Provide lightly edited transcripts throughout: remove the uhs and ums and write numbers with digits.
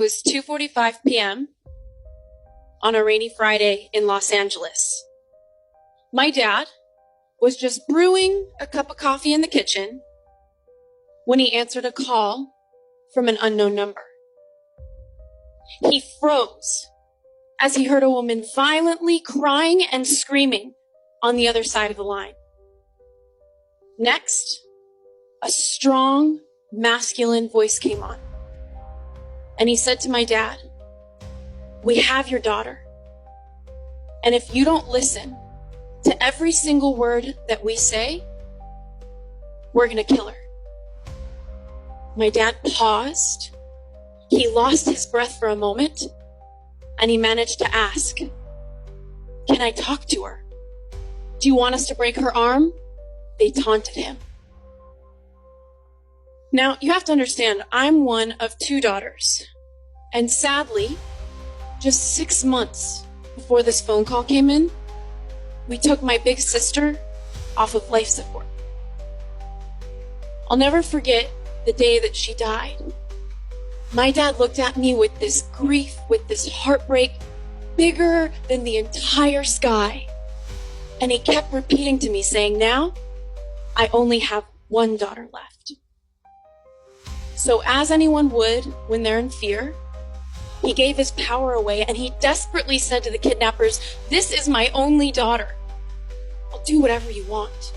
It was 2:45 p.m. on a rainy Friday in Los Angeles. My dad was just brewing a cup of coffee in the kitchen when he answered a call from an unknown number. He froze as he heard a woman violently crying and screaming on the other side of the line. Next, a strong, masculine voice came on. And he said to my dad, "We have your daughter. And if you don't listen to every single word that we say, we're going to kill her." My dad paused. He lost his breath for a moment, and he managed to ask, "Can I talk to her? Do you want us to break her arm?" They taunted him. Now, you have to understand, I'm one of 2 daughters. And sadly, just 6 months before this phone call came in, we took my big sister off of life support. I'll never forget the day that she died. My dad looked at me with this grief, with this heartbreak, bigger than the entire sky. And he kept repeating to me, saying, "Now, I only have one daughter left." So as anyone would when they're in fear, he gave his power away and he desperately said to the kidnappers, "This is my only daughter. I'll do whatever you want."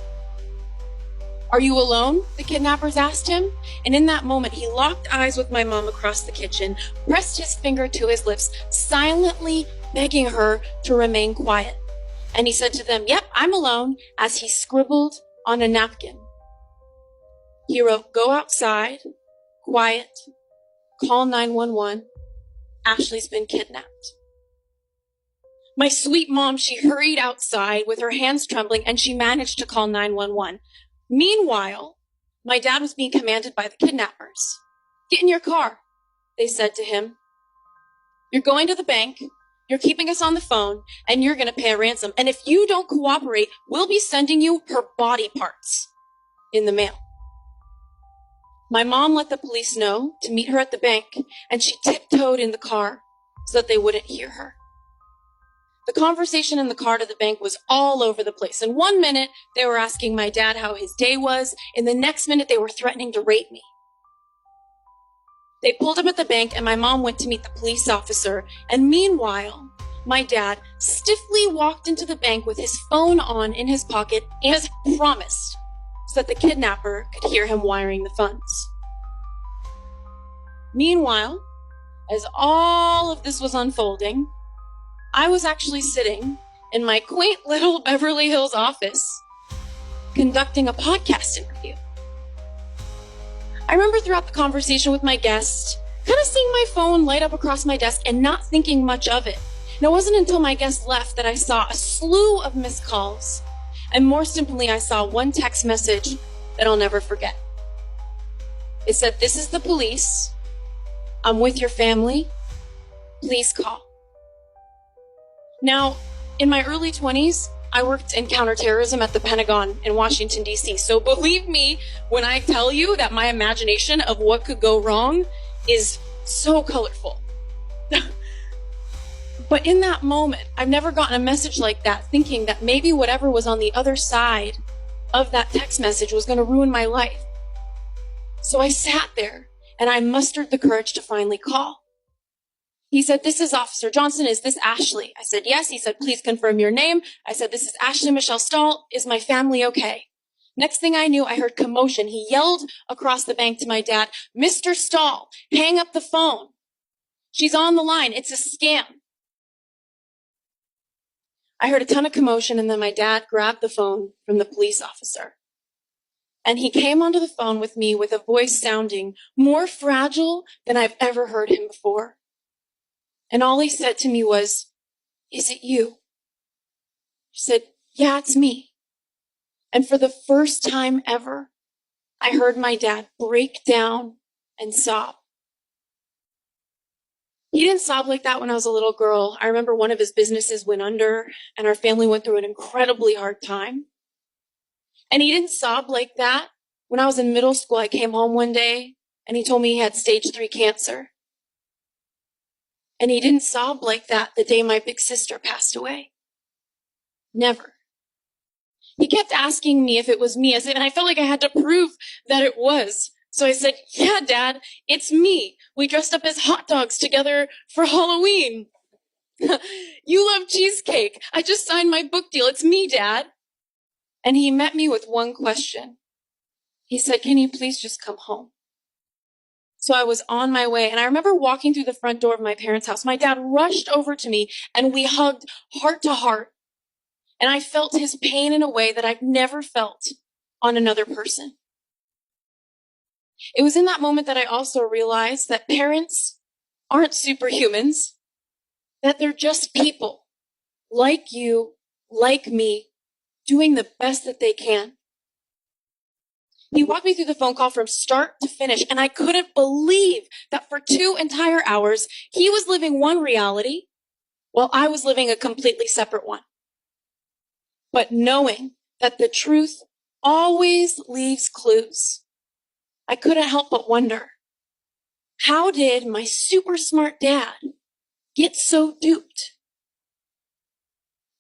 "Are you alone?" the kidnappers asked him. And in that moment, he locked eyes with my mom across the kitchen, pressed his finger to his lips, silently begging her to remain quiet. And he said to them, "Yep, I'm alone," as he scribbled on a napkin. He wrote, "Go outside, quiet, call 911. Ashley's been kidnapped." My sweet mom, she hurried outside with her hands trembling, and she managed to call 911. Meanwhile, my dad was being commanded by the kidnappers. "Get in your car," they said to him. "You're going to the bank, you're keeping us on the phone, and you're going to pay a ransom. And if you don't cooperate, we'll be sending you her body parts in the mail." My mom let the police know to meet her at the bank, and she tiptoed in the car so that they wouldn't hear her. The conversation in the car to the bank was all over the place. In 1 minute, they were asking my dad how his day was. In the next minute, they were threatening to rape me. They pulled up at the bank, and my mom went to meet the police officer. And meanwhile, my dad stiffly walked into the bank with his phone on in his pocket, as promised, so that the kidnapper could hear him wiring the funds. Meanwhile, as all of this was unfolding, I was actually sitting in my quaint little Beverly Hills office conducting a podcast interview. I remember throughout the conversation with my guest, kind of seeing my phone light up across my desk and not thinking much of it. And it wasn't until my guest left that I saw a slew of missed calls. And more simply, I saw one text message that I'll never forget. It said, "This is the police. I'm with your family. Please call." Now, in my early 20s, I worked in counterterrorism at the Pentagon in Washington, D.C. So believe me when I tell you that my imagination of what could go wrong is so colorful. But in that moment, I've never gotten a message like that, thinking that maybe whatever was on the other side of that text message was going to ruin my life. So I sat there and I mustered the courage to finally call. He said, "This is Officer Johnson. Is this Ashley?" I said, "Yes." He said, "Please confirm your name." I said, "This is Ashley Michelle Stahl. Is my family okay?" Next thing I knew, I heard commotion. He yelled across the bank to my dad, "Mr. Stahl, hang up the phone. She's on the line. It's a scam." I heard a ton of commotion, and then my dad grabbed the phone from the police officer. And he came onto the phone with me with a voice sounding more fragile than I've ever heard him before. And all he said to me was, "Is it you?" I said, "Yeah, it's me." And for the first time ever, I heard my dad break down and sob. He didn't sob like that when I was a little girl. I remember one of his businesses went under, and our family went through an incredibly hard time. And he didn't sob like that when I was in middle school. I came home one day, and he told me he had stage 3 cancer. And he didn't sob like that the day my big sister passed away. Never. He kept asking me if it was me, and I felt like I had to prove that it was. So I said, yeah, Dad, it's me. We dressed up as hot dogs together for Halloween. You love cheesecake. I just signed my book deal. It's me, Dad. And he met me with one question. He said, can you please just come home? So I was on my way, and I remember walking through the front door of my parents' house. My dad rushed over to me, and we hugged heart to heart. And I felt his pain in a way that I've never felt on another person. It was in that moment that I also realized that parents aren't superhumans, that they're just people like you, like me, doing the best that they can. He walked me through the phone call from start to finish, and I couldn't believe that for 2 entire hours, he was living one reality while I was living a completely separate one. But knowing that the truth always leaves clues, I couldn't help but wonder, how did my super smart dad get so duped?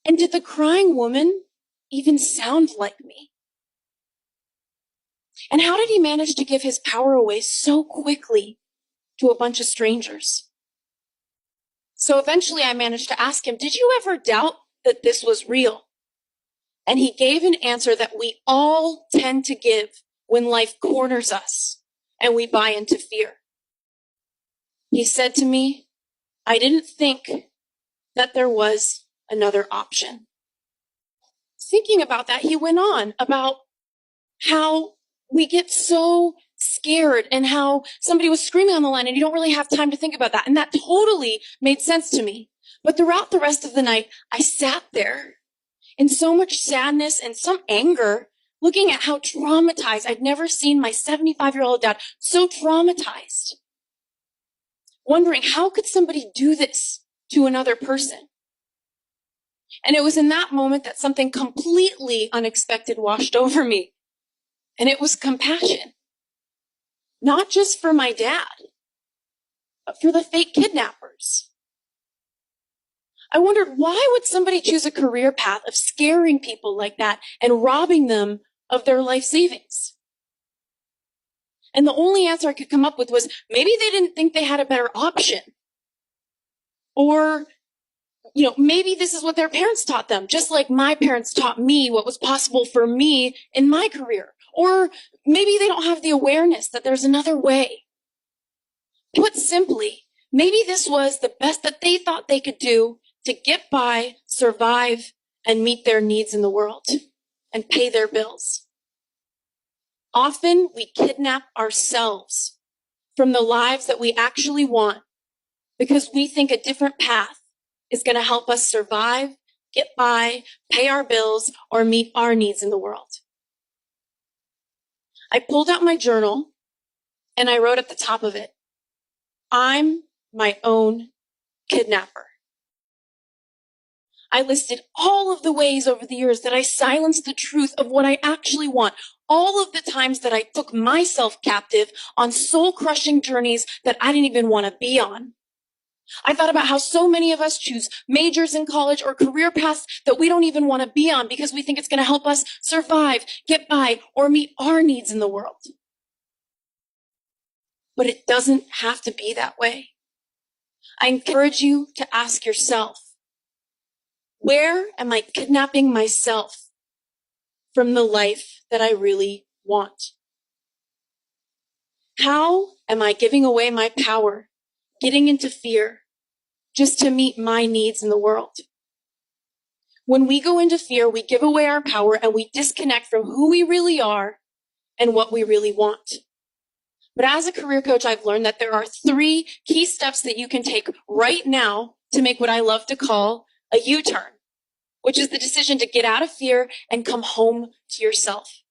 And did the crying woman even sound like me? And how did he manage to give his power away so quickly to a bunch of strangers? So eventually I managed to ask him, did you ever doubt that this was real? And he gave an answer that we all tend to give when life corners us and we buy into fear. He said to me, I didn't think that there was another option. Thinking about that, he went on about how we get so scared and how somebody was screaming on the line and you don't really have time to think about that. And that totally made sense to me. But throughout the rest of the night, I sat there in so much sadness and some anger, looking at how traumatized. I'd never seen my 75-year-old dad so traumatized. Wondering, how could somebody do this to another person? And it was in that moment that something completely unexpected washed over me. And it was compassion. Not just for my dad, but for the fake kidnappers. I wondered, why would somebody choose a career path of scaring people like that and robbing them of their life savings? And the only answer I could come up with was, maybe they didn't think they had a better option. Or, maybe this is what their parents taught them, just like my parents taught me what was possible for me in my career. Or maybe they don't have the awareness that there's another way. Put simply, maybe this was the best that they thought they could do to get by, survive, and meet their needs in the world and pay their bills. Often we kidnap ourselves from the lives that we actually want because we think a different path is going to help us survive, get by, pay our bills, or meet our needs in the world. I pulled out my journal and I wrote at the top of it, I'm my own kidnapper. I listed all of the ways over the years that I silenced the truth of what I actually want. All of the times that I took myself captive on soul-crushing journeys that I didn't even want to be on. I thought about how so many of us choose majors in college or career paths that we don't even want to be on because we think it's going to help us survive, get by, or meet our needs in the world. But it doesn't have to be that way. I encourage you to ask yourself, where am I kidnapping myself from the life that I really want? How am I giving away my power, getting into fear, just to meet my needs in the world? When we go into fear, we give away our power and we disconnect from who we really are and what we really want. But as a career coach, I've learned that there are 3 key steps that you can take right now to make what I love to call a U-turn, which is the decision to get out of fear and come home to yourself.